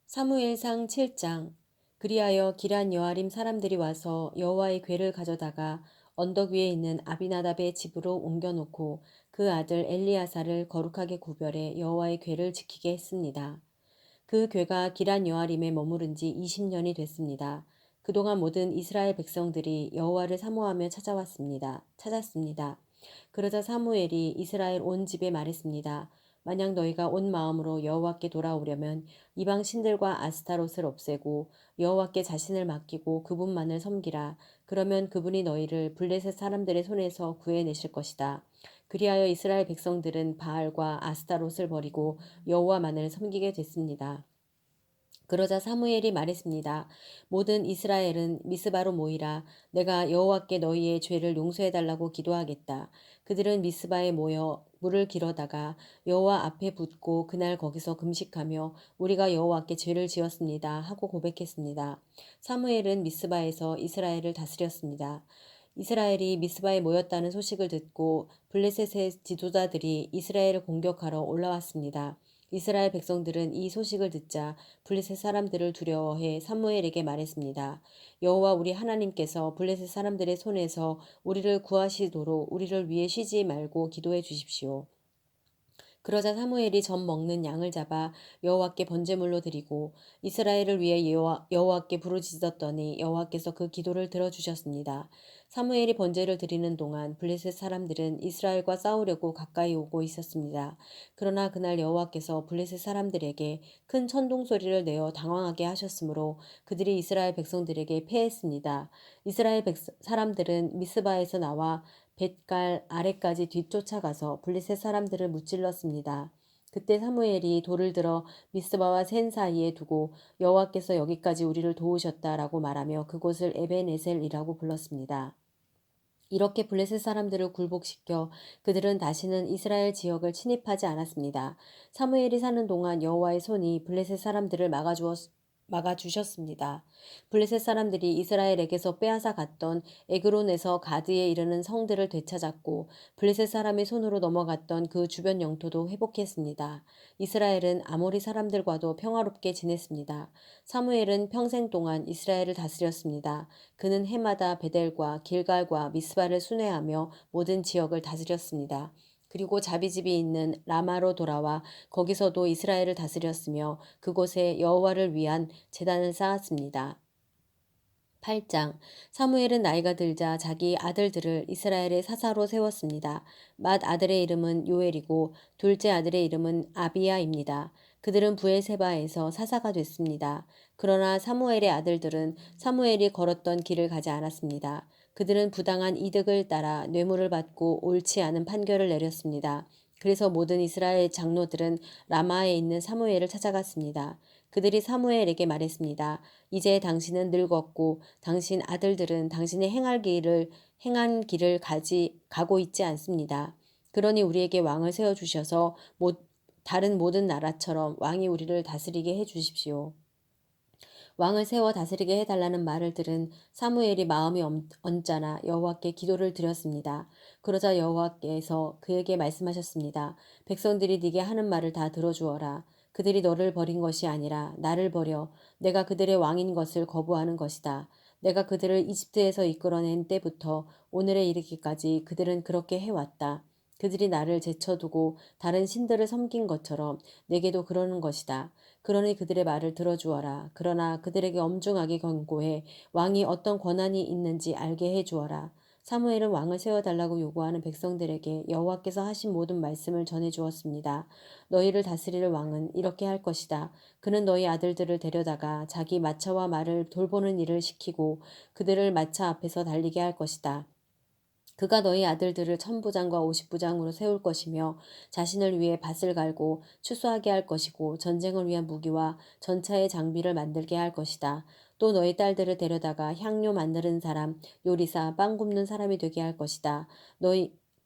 사무엘상 7장. 그리하여 기란 여아림 사람들이 와서 여호와의 궤를 가져다가 언덕 위에 있는 아비나답의 집으로 옮겨놓고 그 아들 엘리야사를 거룩하게 구별해 여호와의 궤를 지키게 했습니다. 그 궤가 기란 여아림에 머무른 지 20년이 됐습니다. 그동안 모든 이스라엘 백성들이 여호와를 사모하며 찾았습니다. 그러자 사무엘이 이스라엘 온 집에 말했습니다. 만약 너희가 온 마음으로 여호와께 돌아오려면 이방 신들과 아스타롯을 없애고 여호와께 자신을 맡기고 그분만을 섬기라. 그러면 그분이 너희를 블레셋 사람들의 손에서 구해내실 것이다. 그리하여 이스라엘 백성들은 바알과 아스타롯을 버리고 여호와만을 섬기게 됐습니다. 그러자 사무엘이 말했습니다. 모든 이스라엘은 미스바로 모이라. 내가 여호와께 너희의 죄를 용서해달라고 기도하겠다. 그들은 미스바에 모여 물을 길어다가 여호와 앞에 붓고 그날 거기서 금식하며 우리가 여호와께 죄를 지었습니다 하고 고백했습니다. 사무엘은 미스바에서 이스라엘을 다스렸습니다. 이스라엘이 미스바에 모였다는 소식을 듣고 블레셋의 지도자들이 이스라엘을 공격하러 올라왔습니다. 이스라엘 백성들은 이 소식을 듣자 블레셋 사람들을 두려워해 사무엘에게 말했습니다. 여호와 우리 하나님께서 블레셋 사람들의 손에서 우리를 구하시도록 우리를 위해 쉬지 말고 기도해 주십시오. 그러자 사무엘이 젖 먹는 양을 잡아 여호와께 번제물로 드리고 이스라엘을 위해 여호와께 부르짖었더니 여호와께서 그 기도를 들어주셨습니다. 사무엘이 번제를 드리는 동안 블레셋 사람들은 이스라엘과 싸우려고 가까이 오고 있었습니다. 그러나 그날 여호와께서 블레셋 사람들에게 큰 천둥 소리를 내어 당황하게 하셨으므로 그들이 이스라엘 백성들에게 패했습니다. 사람들은 미스바에서 나와 벳갈 아래까지 뒤쫓아가서 블레셋 사람들을 무찔렀습니다. 그때 사무엘이 돌을 들어 미스바와 센 사이에 두고 여호와께서 여기까지 우리를 도우셨다라고 말하며 그곳을 에벤에셀이라고 불렀습니다. 이렇게 블레셋 사람들을 굴복시켜 그들은 다시는 이스라엘 지역을 침입하지 않았습니다. 사무엘이 사는 동안 여호와의 손이 블레셋 사람들을 막아주셨습니다. 블레셋 사람들이 이스라엘에게서 빼앗아 갔던 에그론에서 가드에 이르는 성들을 되찾았고 블레셋 사람의 손으로 넘어갔던 그 주변 영토도 회복했습니다. 이스라엘은 아모리 사람들과도 평화롭게 지냈습니다. 사무엘은 평생 동안 이스라엘을 다스렸습니다. 그는 해마다 베델과 길갈과 미스바를 순회하며 모든 지역을 다스렸습니다. 그리고 자비집이 있는 라마로 돌아와 거기서도 이스라엘을 다스렸으며 그곳에 여호와를 위한 제단을 쌓았습니다. 8장. 사무엘은 나이가 들자 자기 아들들을 이스라엘의 사사로 세웠습니다. 맏 아들의 이름은 요엘이고 둘째 아들의 이름은 아비야입니다. 그들은 부엘세바에서 사사가 됐습니다. 그러나 사무엘의 아들들은 사무엘이 걸었던 길을 가지 않았습니다. 그들은 부당한 이득을 따라 뇌물을 받고 옳지 않은 판결을 내렸습니다. 그래서 모든 이스라엘 장로들은 라마에 있는 사무엘을 찾아갔습니다. 그들이 사무엘에게 말했습니다. 이제 당신은 늙었고 당신 아들들은 당신의 행한 길을 가고 있지 않습니다. 그러니 우리에게 왕을 세워 주셔서 다른 모든 나라처럼 왕이 우리를 다스리게 해 주십시오. 왕을 세워 다스리게 해달라는 말을 들은 사무엘이 마음이 언짢아 여호와께 기도를 드렸습니다. 그러자 여호와께서 그에게 말씀하셨습니다. 백성들이 네게 하는 말을 다 들어주어라. 그들이 너를 버린 것이 아니라 나를 버려 내가 그들의 왕인 것을 거부하는 것이다. 내가 그들을 이집트에서 이끌어낸 때부터 오늘에 이르기까지 그들은 그렇게 해왔다. 그들이 나를 제쳐두고 다른 신들을 섬긴 것처럼 내게도 그러는 것이다. 그러니 그들의 말을 들어주어라. 그러나 그들에게 엄중하게 경고해 왕이 어떤 권한이 있는지 알게 해주어라. 사무엘은 왕을 세워달라고 요구하는 백성들에게 여호와께서 하신 모든 말씀을 전해주었습니다. 너희를 다스릴 왕은 이렇게 할 것이다. 그는 너희 아들들을 데려다가 자기 마차와 말을 돌보는 일을 시키고 그들을 마차 앞에서 달리게 할 것이다. 그가 너희 아들들을 1000부장과 50부장으로 세울 것이며 자신을 위해 밭을 갈고 추수하게 할 것이고 전쟁을 위한 무기와 전차의 장비를 만들게 할 것이다. 또 너희 딸들을 데려다가 향료 만드는 사람, 요리사, 빵 굽는 사람이 되게 할 것이다.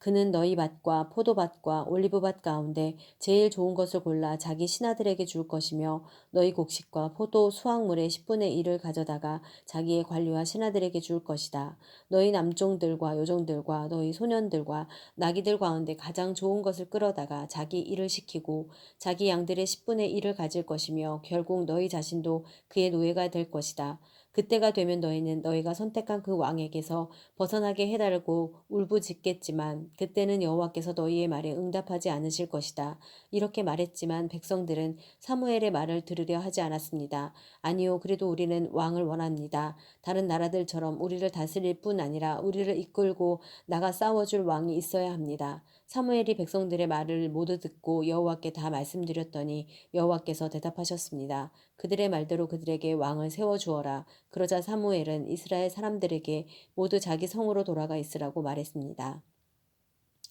그는 너희 밭과 포도밭과 올리브밭 가운데 제일 좋은 것을 골라 자기 신하들에게 줄 것이며 너희 곡식과 포도 수확물의 10분의 1을 가져다가 자기의 관리와 신하들에게 줄 것이다. 너희 남종들과 여종들과 너희 소년들과 나귀들 가운데 가장 좋은 것을 끌어다가 자기 일을 시키고 자기 양들의 10분의 1을 가질 것이며 결국 너희 자신도 그의 노예가 될 것이다. 그때가 되면 너희는 너희가 선택한 그 왕에게서 벗어나게 해달라고 울부짖겠지만 그때는 여호와께서 너희의 말에 응답하지 않으실 것이다. 이렇게 말했지만 백성들은 사무엘의 말을 들으려 하지 않았습니다. 아니요, 그래도 우리는 왕을 원합니다. 다른 나라들처럼 우리를 다스릴 뿐 아니라 우리를 이끌고 나가 싸워줄 왕이 있어야 합니다. 사무엘이 백성들의 말을 모두 듣고 여호와께 다 말씀드렸더니 여호와께서 대답하셨습니다. 그들의 말대로 그들에게 왕을 세워주어라. 그러자 사무엘은 이스라엘 사람들에게 모두 자기 성으로 돌아가 있으라고 말했습니다.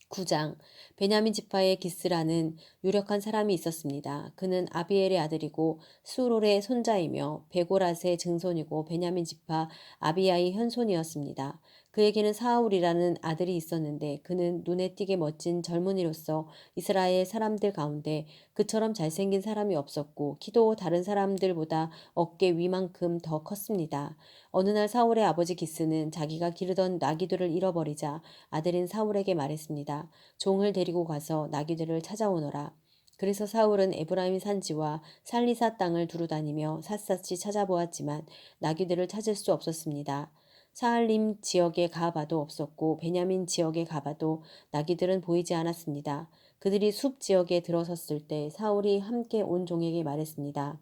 9장 베냐민 지파의 기스라는 유력한 사람이 있었습니다. 그는 아비엘의 아들이고 수롤의 손자이며 베고랏의 증손이고 베냐민 지파 아비야의 현손이었습니다. 그에게는 사울이라는 아들이 있었는데 그는 눈에 띄게 멋진 젊은이로서 이스라엘 사람들 가운데 그처럼 잘생긴 사람이 없었고 키도 다른 사람들보다 어깨 위만큼 더 컸습니다. 어느 날 사울의 아버지 기스는 자기가 기르던 나귀들을 잃어버리자 아들인 사울에게 말했습니다. 종을 데리고 가서 나귀들을 찾아오너라. 그래서 사울은 에브라임 산지와 살리사 땅을 두루다니며 샅샅이 찾아보았지만 나귀들을 찾을 수 없었습니다. 사알림 지역에 가봐도 없었고 베냐민 지역에 가봐도 나귀들은 보이지 않았습니다. 그들이 숲 지역에 들어섰을 때 사울이 함께 온 종에게 말했습니다.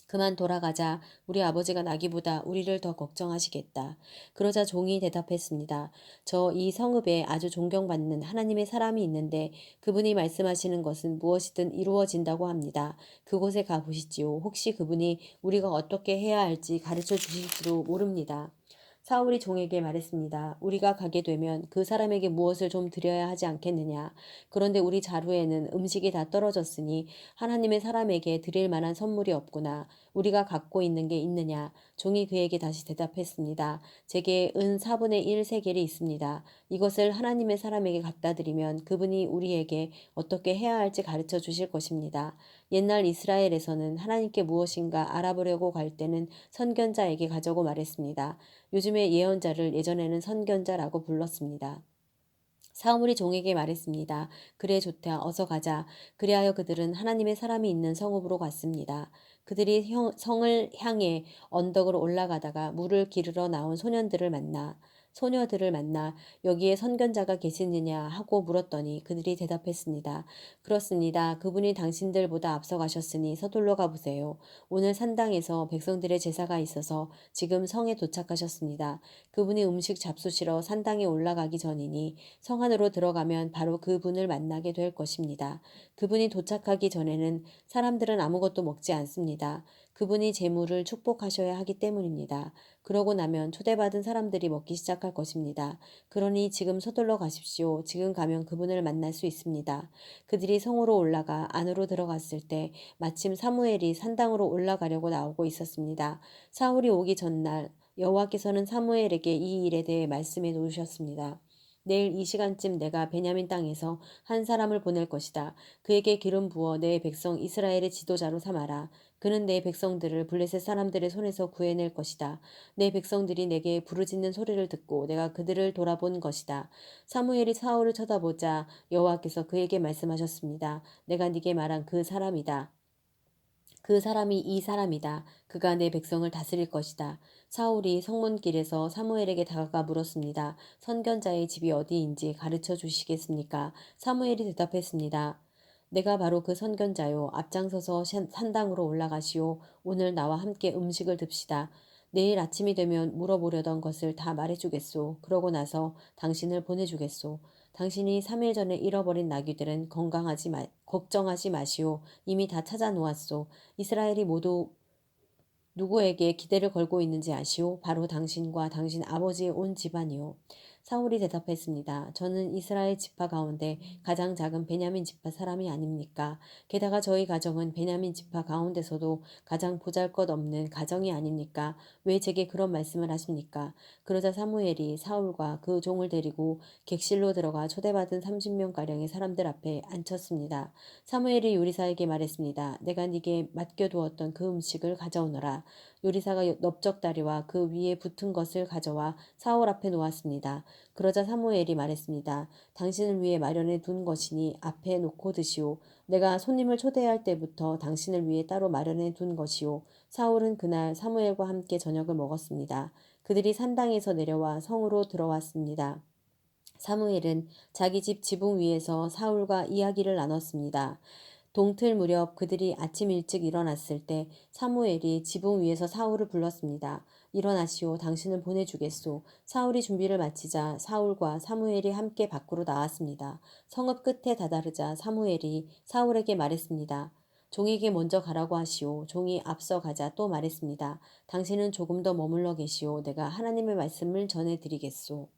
그만 돌아가자. 우리 아버지가 나기보다 우리를 더 걱정하시겠다. 그러자 종이 대답했습니다. 저 이 성읍에 아주 존경받는 하나님의 사람이 있는데 그분이 말씀하시는 것은 무엇이든 이루어진다고 합니다. 그곳에 가 보시지요. 혹시 그분이 우리가 어떻게 해야 할지 가르쳐 주실지도 모릅니다. 사울이 종에게 말했습니다. 우리가 가게 되면 그 사람에게 무엇을 좀 드려야 하지 않겠느냐. 그런데 우리 자루에는 음식이 다 떨어졌으니 하나님의 사람에게 드릴 만한 선물이 없구나. 우리가 갖고 있는 게 있느냐. 종이 그에게 다시 대답했습니다. 제게 은 4분의 1 세겔이 있습니다. 이것을 하나님의 사람에게 갖다 드리면 그분이 우리에게 어떻게 해야 할지 가르쳐 주실 것입니다. 옛날 이스라엘에서는 하나님께 무엇인가 알아보려고 갈 때는 선견자에게 가자고 말했습니다. 요즘의 예언자를 예전에는 선견자라고 불렀습니다. 사울이 종에게 말했습니다. 그래 좋다. 어서 가자. 그리하여 그들은 하나님의 사람이 있는 성읍으로 갔습니다. 그들이 성을 향해 언덕으로 올라가다가 물을 기르러 나온 소녀들을 만나 여기에 선견자가 계시느냐 하고 물었더니 그들이 대답했습니다. 그렇습니다. 그분이 당신들보다 앞서가셨으니 서둘러 가보세요. 오늘 산당에서 백성들의 제사가 있어서 지금 성에 도착하셨습니다. 그분이 음식 잡수시러 산당에 올라가기 전이니 성 안으로 들어가면 바로 그분을 만나게 될 것입니다. 그분이 도착하기 전에는 사람들은 아무것도 먹지 않습니다. 그분이 재물을 축복하셔야 하기 때문입니다. 그러고 나면 초대받은 사람들이 먹기 시작할 것입니다. 그러니 지금 서둘러 가십시오. 지금 가면 그분을 만날 수 있습니다. 그들이 성으로 올라가 안으로 들어갔을 때 마침 사무엘이 산당으로 올라가려고 나오고 있었습니다. 사울이 오기 전날 여호와께서는 사무엘에게 이 일에 대해 말씀해 놓으셨습니다. 내일 이 시간쯤 내가 베냐민 땅에서 한 사람을 보낼 것이다. 그에게 기름 부어 내 백성 이스라엘의 지도자로 삼아라. 그는 내 백성들을 블레셋 사람들의 손에서 구해낼 것이다. 내 백성들이 내게 부르짖는 소리를 듣고 내가 그들을 돌아본 것이다. 사무엘이 사울을 쳐다보자 여호와께서 그에게 말씀하셨습니다. 내가 네게 말한 그 사람이다. 그 사람이 이 사람이다. 그가 내 백성을 다스릴 것이다. 사울이 성문길에서 사무엘에게 다가가 물었습니다. 선견자의 집이 어디인지 가르쳐 주시겠습니까? 사무엘이 대답했습니다. 내가 바로 그 선견자요. 앞장서서 산당으로 올라가시오. 오늘 나와 함께 음식을 듭시다. 내일 아침이 되면 물어보려던 것을 다 말해주겠소. 그러고 나서 당신을 보내주겠소. 당신이 3일 전에 잃어버린 나귀들은 걱정하지 마시오. 이미 다 찾아 놓았소. 이스라엘이 모두 누구에게 기대를 걸고 있는지 아시오? 바로 당신과 당신 아버지의 온 집안이요. 사울이 대답했습니다. 저는 이스라엘 지파 가운데 가장 작은 베냐민 지파 사람이 아닙니까? 게다가 저희 가정은 베냐민 지파 가운데서도 가장 보잘것없는 가정이 아닙니까? 왜 제게 그런 말씀을 하십니까? 그러자 사무엘이 사울과 그 종을 데리고 객실로 들어가 초대받은 30명가량의 사람들 앞에 앉혔습니다. 사무엘이 요리사에게 말했습니다. 내가 네게 맡겨두었던 그 음식을 가져오너라. 요리사가 넓적다리와 그 위에 붙은 것을 가져와 사울 앞에 놓았습니다. 그러자 사무엘이 말했습니다. 당신을 위해 마련해 둔 것이니 앞에 놓고 드시오. 내가 손님을 초대할 때부터 당신을 위해 따로 마련해 둔 것이오. 사울은 그날 사무엘과 함께 저녁을 먹었습니다. 그들이 산당에서 내려와 성으로 들어왔습니다. 사무엘은 자기 집 지붕 위에서 사울과 이야기를 나눴습니다. 동틀 무렵 그들이 아침 일찍 일어났을 때 사무엘이 지붕 위에서 사울을 불렀습니다. 일어나시오. 당신을 보내주겠소. 사울이 준비를 마치자 사울과 사무엘이 함께 밖으로 나왔습니다. 성읍 끝에 다다르자 사무엘이 사울에게 말했습니다. 종에게 먼저 가라고 하시오. 종이 앞서 가자 또 말했습니다. 당신은 조금 더 머물러 계시오. 내가 하나님의 말씀을 전해드리겠소.